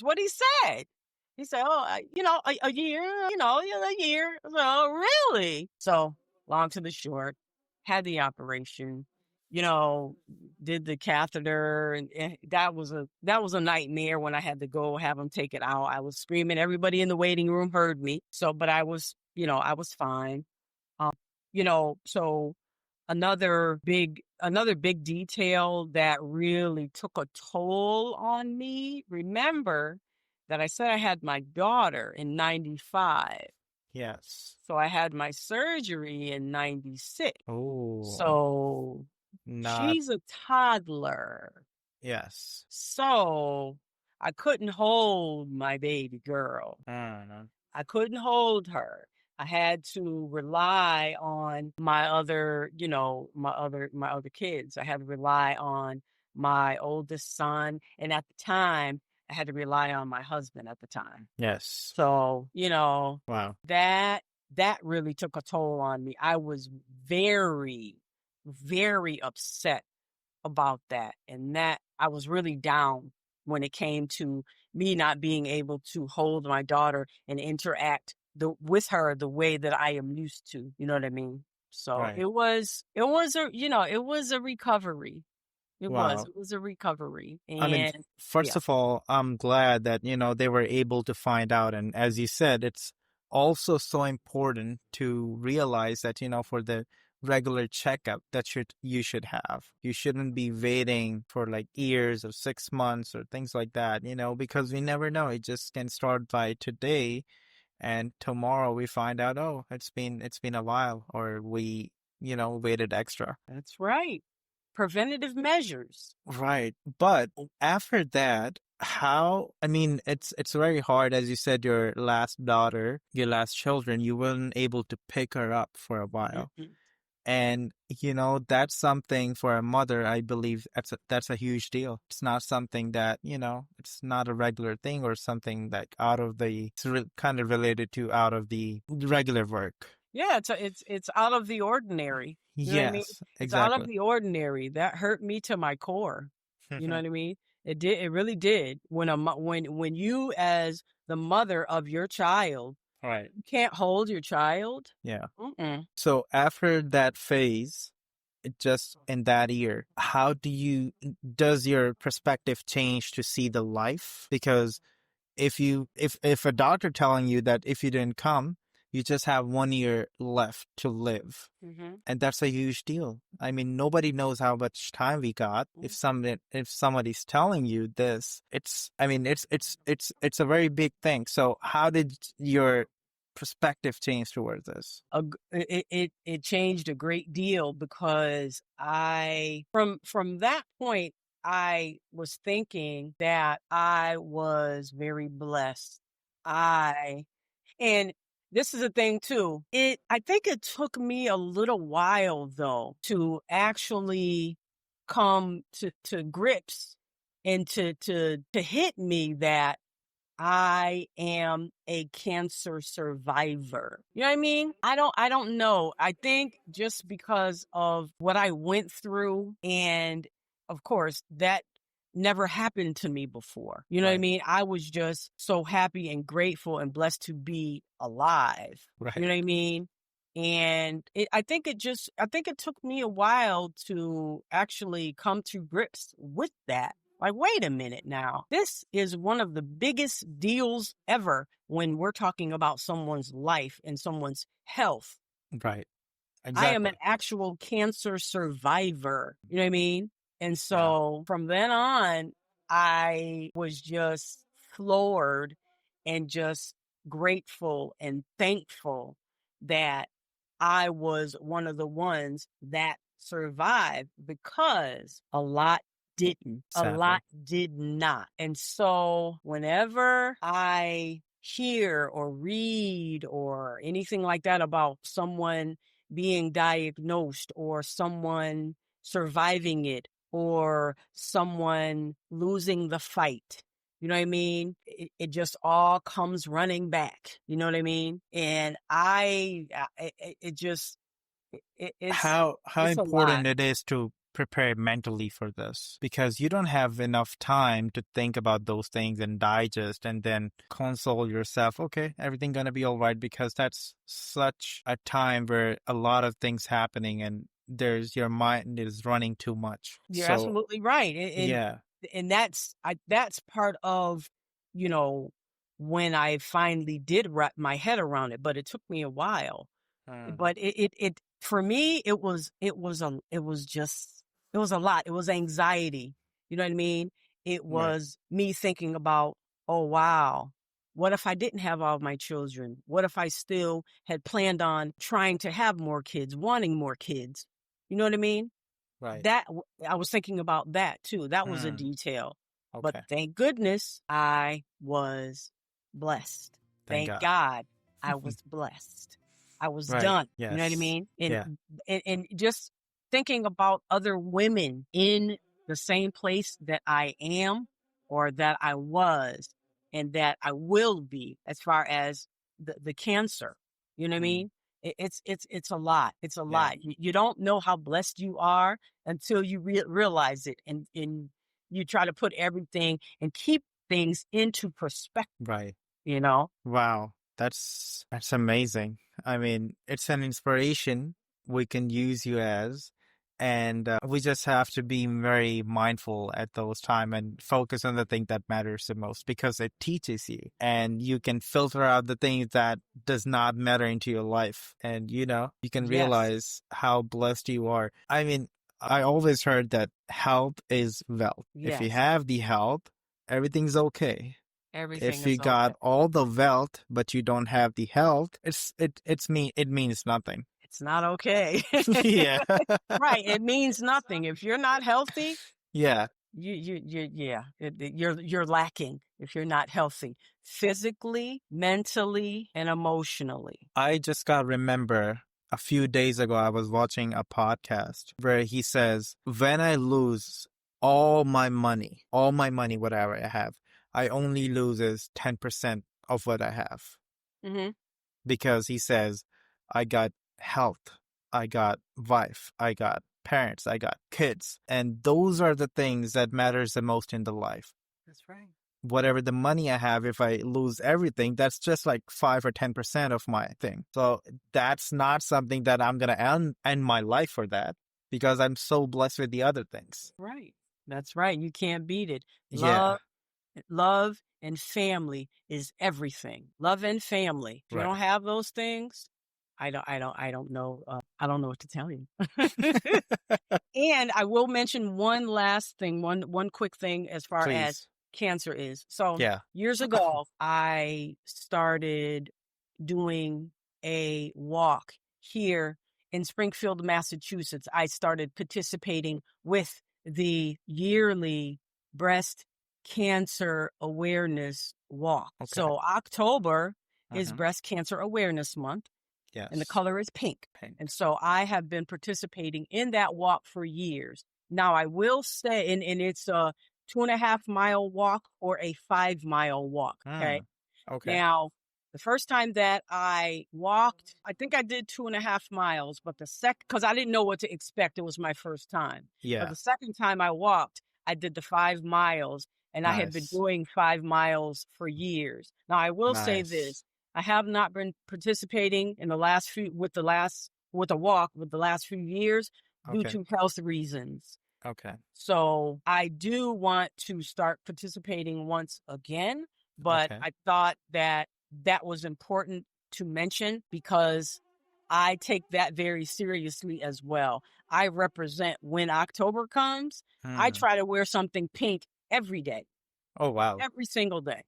That's what he said. He said, oh, a year, a year. So, oh, really? So long to the short, had the operation, did the catheter, and that was a nightmare when I had to go have them take it out. I was screaming. Everybody in the waiting room heard me. So, but I was fine. So another big detail that really took a toll on me. Remember that I said I had my daughter in 95. Yes. So I had my surgery in 96. Oh, So not, she's a toddler. yes. So I couldn't hold my baby girl. I couldn't hold her. I had to rely on my other kids. I had to rely on my oldest son. And at the time, I had to rely on my husband at the time. Yes. So, Wow. that really took a toll on me. I was very, very upset about that. And that I was really down when it came to me not being able to hold my daughter and interact with her the way that I am used to. You know what I mean? So Right. it was a recovery. It Wow. was a recovery. I mean, And first of all, I'm glad that, they were able to find out. And as you said, it's also so important to realize that, for the regular checkup that you should have. You shouldn't be waiting for like years or 6 months or things like that, because we never know. It just can start by today, and tomorrow we find out, oh, it's been a while, or we, waited extra. that's right. Preventative measures. Right. But after that, it's very hard. As you said, your last daughter, your last children, you weren't able to pick her up for a while. Mhm. And, that's something for a mother, I believe that's a huge deal. It's not something that, it's not a regular thing or something like kind of related to out of the regular work. Yeah, it's out of the ordinary. You know what I mean? Yes, It's out of exactly. the ordinary. That hurt me to my core. You know what I mean? It did. It really did. When you, as the mother of your child, Right. you can't hold your child. Yeah. Mm-mm. So after that phase, just in that year, does your perspective change to see the life? Because if a doctor telling you that if you didn't come, you just have 1 year left to live. Mm-hmm. And that's a huge deal. I mean, nobody knows how much time we got. If somebody's telling you this, it's a very big thing. So how did your perspective change towards this? It changed a great deal because from that point, I was thinking that I was very blessed. And this is a thing too. I think it took me a little while though to actually come to grips and to hit me that I am a cancer survivor. You know what I mean? I don't know. I think just because of what I went through, and of course that never happened to me before. You know what I Right. mean? I was just so happy and grateful and blessed to be alive. Right. You know what I mean? And I think it took me a while to actually come to grips with that. Like, wait a minute now. This is one of the biggest deals ever when we're talking about someone's life and someone's health. Right. I am an Exactly. actual cancer survivor. You know what I mean? And so from then on, I was just floored and just grateful and thankful that I was one of the ones that survived, because a lot didn't. A Sadly. lot did not. And so whenever I hear or read or anything like that about someone being diagnosed or someone surviving it or someone losing the fight, you know what I mean? It just all comes running back. You know what I mean? And it's How it's a lot. important it is to prepare mentally for this, because you don't have enough time to think about those things and digest and then console yourself. Okay, everything gonna be all right, because that's such a time where a lot of things happening and your mind is running too much. You're So absolutely right. And yeah. that's part of, you know, when I finally did wrap my head around it, but it took me a while. But it for me, it was a lot. It was anxiety. You know what I mean? It Right. was me thinking about, oh, wow, what if I didn't have all my children? What if I still had planned on trying to have more kids, wanting more kids? You know what I mean? Right. I was thinking about that too. That was a Hmm. detail. But Okay. thank goodness I was blessed. Thank Thank God. God I was blessed. I was Right. done. You know what I Yes. mean? Yeah. And just thinking about other women in the same place that I am or that I was and that I will be as far as the cancer. You know what I Mm. mean? It's a lot. It's a Yeah. lot. You don't know how blessed you are until you realize it, and you try to put everything and keep things into perspective. Right. You know? Wow. That's amazing. I mean, it's an inspiration we can use you as, and we just have to be very mindful at those time and focus on the thing that matters the most, because it teaches you and you can filter out the things that does not matter into your life, and you can Yes. realize how blessed you are. I mean, I always heard that health is wealth. If you Yes. have the health, everything's okay. Everything If you is okay. got all the wealth but you don't have the health, it means nothing. It's not okay. Yeah. Right. It means nothing. If you're not healthy, Yeah. yeah, you're lacking if you're not healthy physically, mentally, and emotionally. I just got remember a few days ago I was watching a podcast where he says, when I lose all my money, whatever I have, I only loses 10% of what I have. Mm-hmm. Because he says, I got health, I got wife, I got parents, I got kids. And those are the things that matters the most in the life. That's right. Whatever the money I have, if I lose everything, that's just like 5 or 10% of my thing. So that's not something that I'm going to end my life for that, because I'm so blessed with the other things. Right. That's right. You can't beat it. Yeah, Love and family is everything. Love and family. If you don't right. have those things, I don't know. I don't know what to tell you. And I will mention one last thing, one quick thing as far as Please. cancer is. So Yeah. years ago, I started doing a walk here in Springfield, Massachusetts. I started participating with the yearly breast cancer awareness walk. Okay. So October is Mm-hmm. breast cancer awareness month and the Yes. color is pink. Pink. And so I have been participating in that walk for years. Now I will say, and it's a 2.5 mile walk or a 5 mile walk. Okay. Mm. Okay. Now, the first time that I walked, I think I did 2.5 miles, but because I didn't know what to expect. It was my first time. But Yeah. the second time I walked, I did the 5 miles, and I had been Nice. doing 5 miles for years. Now, I will say Nice. this. I have not been participating in the last few, with a walk with the last few years due Okay. to health reasons. Okay. So I do want to start participating once again, but Okay. I thought that was important to mention because I take that very seriously as well. I represent when October comes, I Hmm. try to wear something pink every day, Oh, wow. every single day.